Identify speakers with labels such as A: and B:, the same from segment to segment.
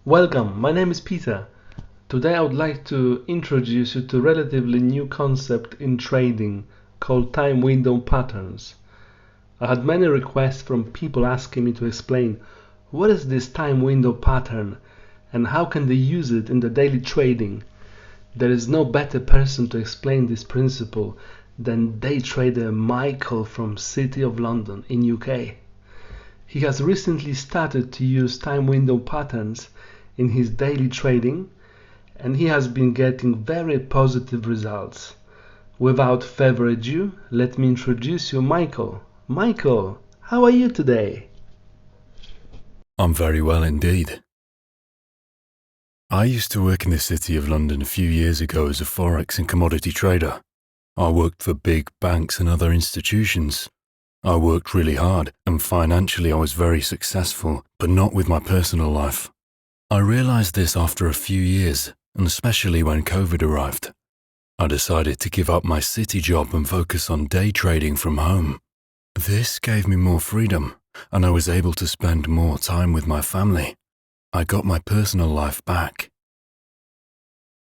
A: Welcome, my name is Peter. Today I would like to introduce you to a relatively new concept in trading called time window patterns. I had many requests from people asking me to explain what is this time window pattern and how can they use it in the daily trading. There is no better person to explain this principle than day trader Michael from City of London in UK. He has recently started to use time window patterns in his daily trading and he has been getting very positive results. Without further ado, let me introduce you Michael. Michael, how are you today?
B: I'm very well indeed. I used to work in the City of London a few years ago as a forex and commodity trader. I worked for big banks and other institutions. I worked really hard and financially I was very successful, but not with my personal life. I realized this after a few years, and especially when COVID arrived. I decided to give up my city job and focus on day trading from home. This gave me more freedom, and I was able to spend more time with my family. I got my personal life back.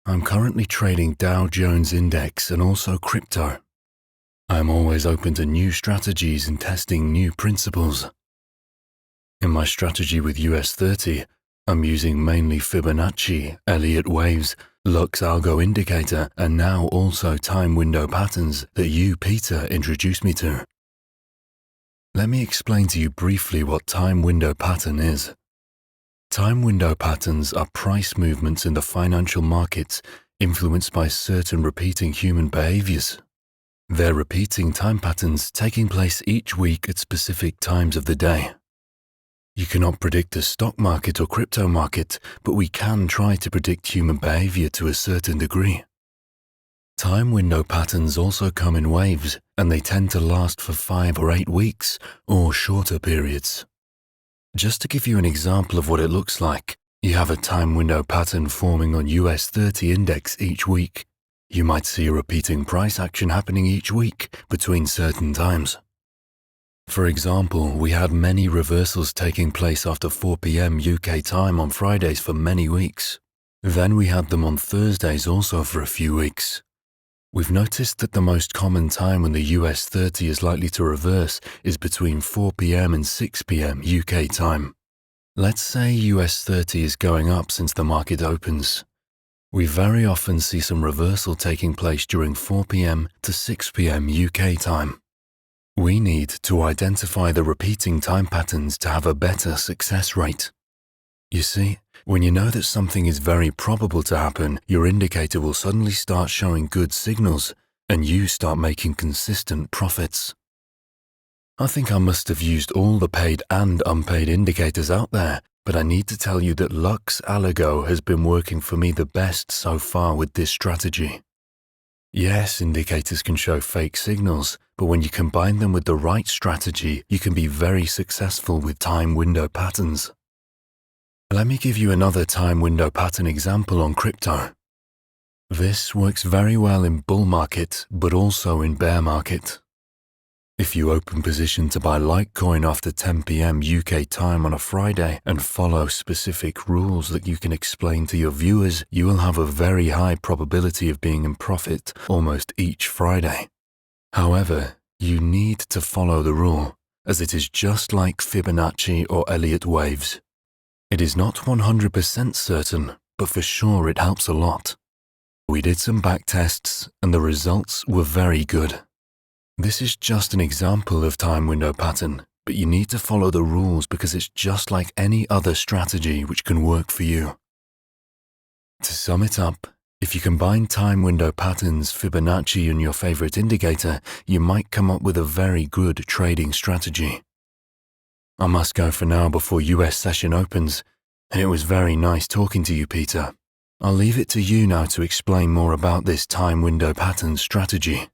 B: I'm currently trading Dow Jones Index and also crypto. I am always open to new strategies and testing new principles. In my strategy with US 30, I'm using mainly Fibonacci, Elliott waves, Lux Algo indicator, and now also time window patterns that you, Peter, introduced me to. Let me explain to you briefly what time window pattern is. Time window patterns are price movements in the financial markets influenced by certain repeating human behaviors. They're repeating time patterns taking place each week at specific times of the day. You cannot predict the stock market or crypto market, but we can try to predict human behavior to a certain degree. Time window patterns also come in waves, and they tend to last for 5 or 8 weeks, or shorter periods. Just to give you an example of what it looks like, you have a time window pattern forming on US 30 index each week. You might see a repeating price action happening each week between certain times. For example, we had many reversals taking place after 4 p.m. UK time on Fridays for many weeks. Then we had them on Thursdays also for a few weeks. We've noticed that the most common time when the US 30 is likely to reverse is between 4 p.m. and 6 p.m. UK time. Let's say US 30 is going up since the market opens. We very often see some reversal taking place during 4 p.m. to 6 p.m. UK time. We need to identify the repeating time patterns to have a better success rate. You see, when you know that something is very probable to happen, your indicator will suddenly start showing good signals and you start making consistent profits. I think I must have used all the paid and unpaid indicators out there, but I need to tell you that Lux Algo has been working for me the best so far with this strategy. Yes, indicators can show fake signals, but when you combine them with the right strategy, you can be very successful with time window patterns. Let me give you another time window pattern example on crypto. This works very well in bull market, but also in bear market. If you open position to buy Litecoin after 10 p.m. UK time on a Friday and follow specific rules that you can explain to your viewers, you will have a very high probability of being in profit almost each Friday. However, you need to follow the rule, as it is just like Fibonacci or Elliott waves. It is not 100% certain, but for sure it helps a lot. We did some back tests and the results were very good. This is just an example of time window pattern, but you need to follow the rules because it's just like any other strategy which can work for you. To sum it up, if you combine time window patterns, Fibonacci and your favorite indicator, you might come up with a very good trading strategy. I must go for now before US session opens, and it was very nice talking to you, Peter. I'll leave it to you now to explain more about this time window pattern strategy.